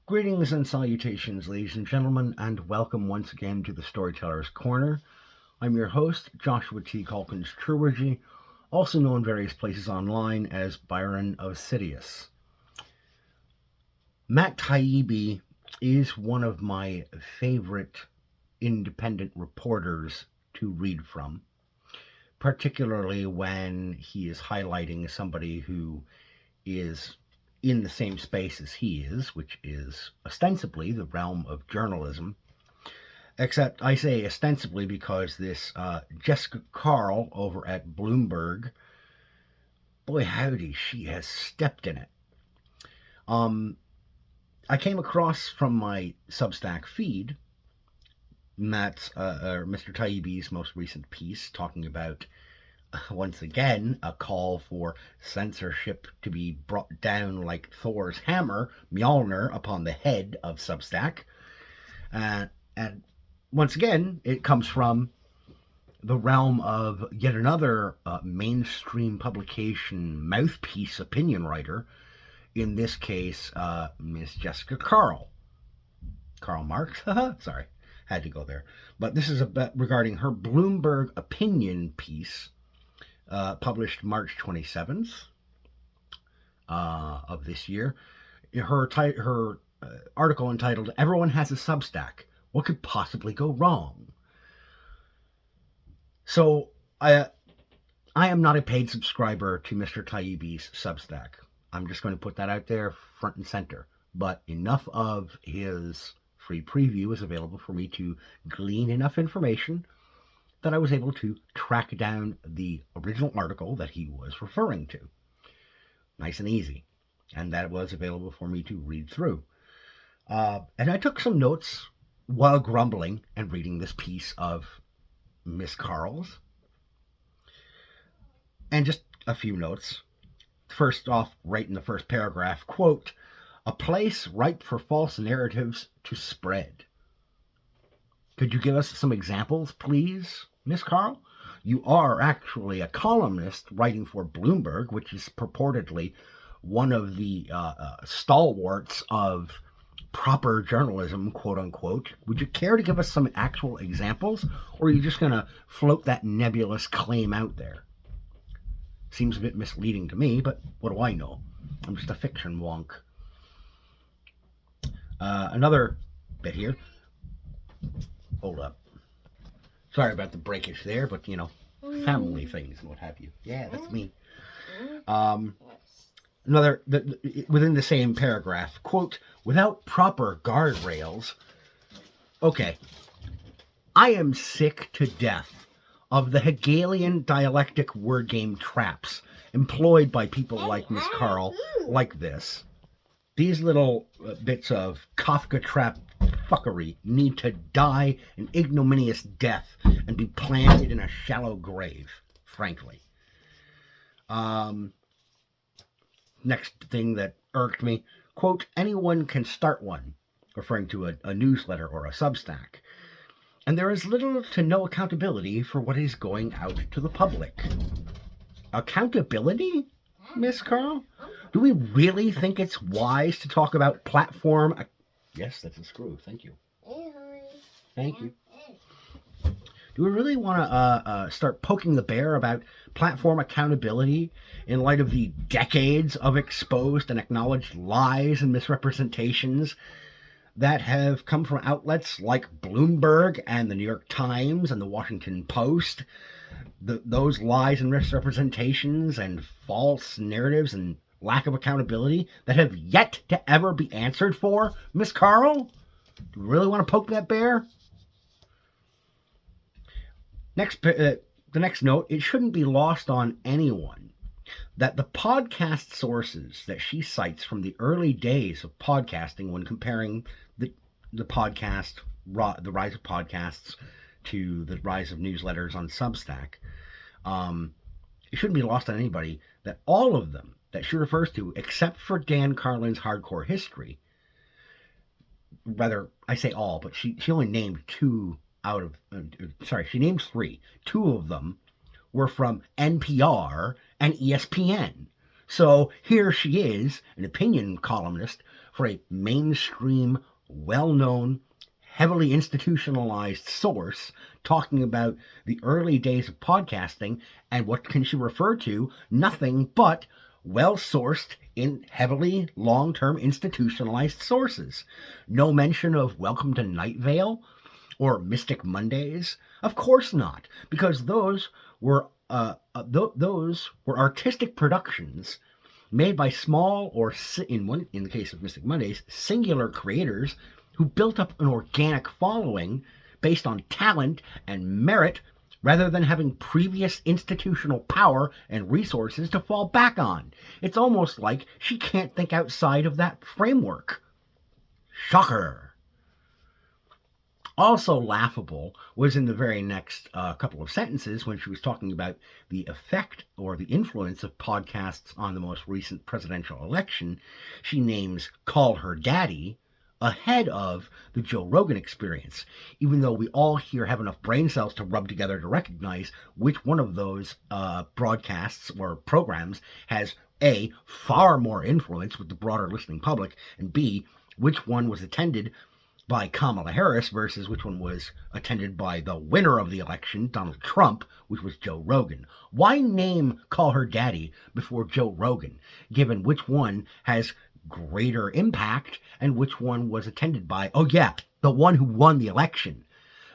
Greetings and salutations, ladies and gentlemen, and welcome once again to the Storyteller's Corner. I'm your host, Joshua T. Calkins Truergy, also known in various places online as Byron of Sidious. Matt Taibbi is one of my favorite independent reporters to read from, particularly when he is highlighting somebody who is in the same space as he is, which is ostensibly the realm of journalism. Except I say ostensibly because this Jessica Carl over at Bloomberg, boy howdy, she has stepped in it. I came across from my Substack feed Mr. Taibbi's most recent piece talking about once again, a call for censorship to be brought down like Thor's hammer, Mjolnir, upon the head of Substack. And once again, it comes from the realm of yet another mainstream publication mouthpiece opinion writer, in this case, Miss Jessica Carl. Karl Marx? Sorry, had to go there. But this is regarding her Bloomberg opinion piece, published March 27th of this year. Her article entitled, "Everyone Has a Substack. What Could Possibly Go Wrong?" So, I am not a paid subscriber to Mr. Taibbi's Substack. I'm just going to put that out there front and center. But enough of his free preview is available for me to glean enough information that I was able to track down the original article that he was referring to. Nice and easy. And that was available for me to read through. And I took some notes while grumbling and reading this piece of Miss Carl's. And just a few notes. First off, right in the first paragraph, quote, "A place ripe for false narratives to spread." Could you give us some examples, please, Miss Carl? You are actually a columnist writing for Bloomberg, which is purportedly one of the stalwarts of proper journalism, quote unquote. Would you care to give us some actual examples, or are you just going to float that nebulous claim out there? Seems a bit misleading to me, but what do I know? I'm just a fiction wonk. Another bit here. Hold up. Sorry about the breakage there, but family things and what have you. Yeah, that's me. Within the same paragraph, quote, "Without proper guardrails." Okay. I am sick to death of the Hegelian dialectic word game traps employed by people like Miss Carl, like this. These little bits of Kafka trap fuckery need to die an ignominious death and be planted in a shallow grave, frankly. Next thing that irked me, quote, "Anyone can start one," referring to a newsletter or a Substack. "And there is little to no accountability for what is going out to the public." Accountability, Miss Carl? Do we really think it's wise to talk about platform? Yes, that's a screw. Thank you. Thank you. Do we really want to start poking the bear about platform accountability in light of the decades of exposed and acknowledged lies and misrepresentations that have come from outlets like Bloomberg and the New York Times and the Washington Post? Those lies and misrepresentations and false narratives and lack of accountability that have yet to ever be answered for, Miss Carl? Do we really want to poke that bear? The next note, it shouldn't be lost on anyone that the podcast sources that she cites from the early days of podcasting, when comparing the rise of podcasts to the rise of newsletters on Substack, it shouldn't be lost on anybody that all of them that she refers to, except for Dan Carlin's Hardcore History, rather, I say all, but she only named two out of, she named three. Two of them were from NPR and ESPN. So here she is, an opinion columnist for a mainstream, well-known, heavily institutionalized source talking about the early days of podcasting, and what can she refer to? Nothing but well-sourced in heavily long-term institutionalized sources. No mention of Welcome to Night Vale or Mystic Mondays. Of course not, because those were artistic productions made by small, or in the case of Mystic Mondays, singular creators who built up an organic following based on talent and merit rather than having previous institutional power and resources to fall back on. It's almost like she can't think outside of that framework. Shocker. Also laughable was in the very next couple of sentences when she was talking about the effect or the influence of podcasts on the most recent presidential election. She names Call Her Daddy ahead of the Joe Rogan Experience, even though we all here have enough brain cells to rub together to recognize which one of those broadcasts or programs has A, far more influence with the broader listening public, and B, which one was attended by Kamala Harris versus which one was attended by the winner of the election, Donald Trump, which was Joe Rogan. Why name Call Her Daddy before Joe Rogan, given which one has greater impact and which one was attended by, oh yeah, the one who won the election?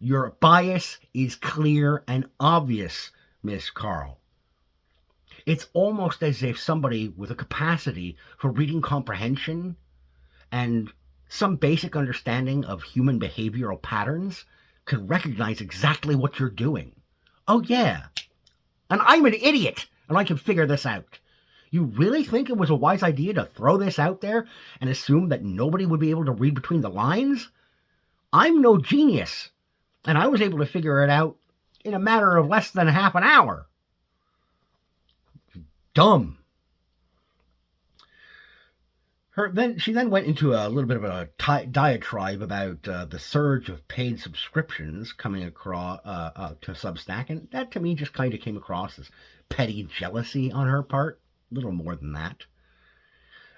Your bias is clear and obvious, Miss Carl. It's almost as if somebody with a capacity for reading comprehension and some basic understanding of human behavioral patterns could recognize exactly what you're doing. Oh yeah, and I'm an idiot, and I can figure this out. You really think it was a wise idea to throw this out there and assume that nobody would be able to read between the lines? I'm no genius, and I was able to figure it out in a matter of less than half an hour. Dumb. She then went into a little bit of a diatribe about the surge of paid subscriptions coming across to Substack, and that to me just kind of came across as petty jealousy on her part, a little more than that.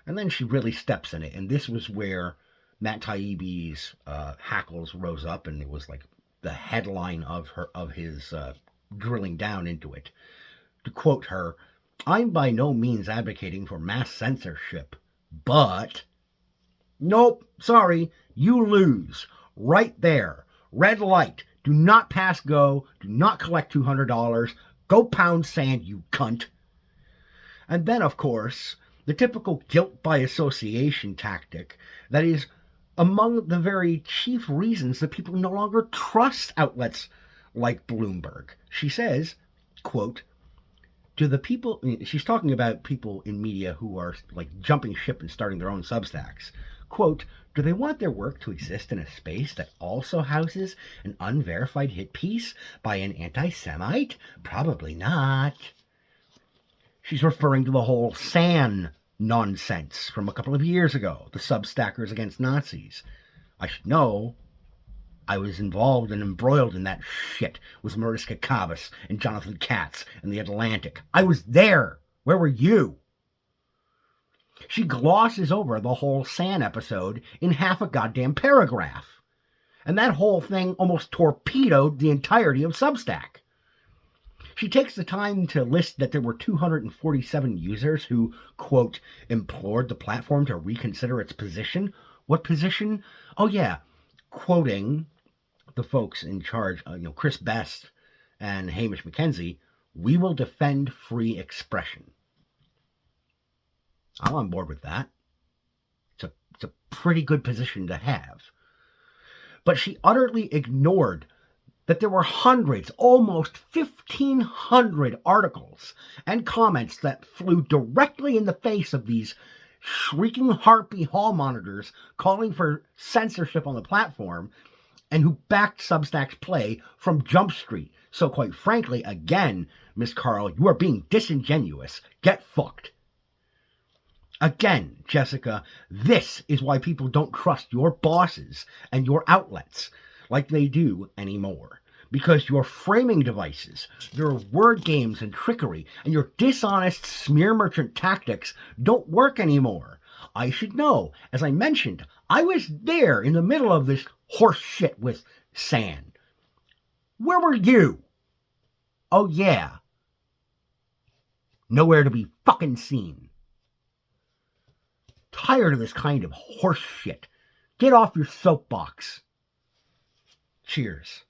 And then she really steps in it, and this was where Matt Taibbi's hackles rose up, and it was like the headline of his drilling down into it. To quote her, "I'm by no means advocating for mass censorship, but..." Nope, sorry, you lose. Right there. Red light. Do not pass go. Do not collect $200. Go pound sand, you cunt. And then, of course, the typical guilt by association tactic that is among the very chief reasons that people no longer trust outlets like Bloomberg. She says, quote, "Do the people," she's talking about people in media who are like jumping ship and starting their own Substacks, quote, "Do they want their work to exist in a space that also houses an unverified hit piece by an anti-Semite? Probably not." She's referring to the whole SAN nonsense from a couple of years ago, the Substackers Against Nazis. I should know. I was involved and embroiled in that shit with Mariska Kabas and Jonathan Katz and The Atlantic. I was there. Where were you? She glosses over the whole SAN episode in half a goddamn paragraph. And that whole thing almost torpedoed the entirety of Substack. She takes the time to list that there were 247 users who, quote, implored the platform to reconsider its position. What position? Oh yeah, quoting the folks in charge, Chris Best and Hamish McKenzie, "We will defend free expression." I'm on board with that. It's a pretty good position to have. But she utterly ignored that there were hundreds, almost 1,500 articles and comments that flew directly in the face of these shrieking harpy hall monitors calling for censorship on the platform, and who backed Substack's play from Jump Street. So quite frankly, again, Miss Carl, you are being disingenuous. Get fucked. Again, Jessica, this is why people don't trust your bosses and your outlets like they do anymore. Because your framing devices, your word games and trickery, and your dishonest smear merchant tactics don't work anymore. I should know. As I mentioned, I was there in the middle of this horse shit with sand. Where were you? Oh, yeah. Nowhere to be fucking seen. Tired of this kind of horse shit. Get off your soapbox. Cheers.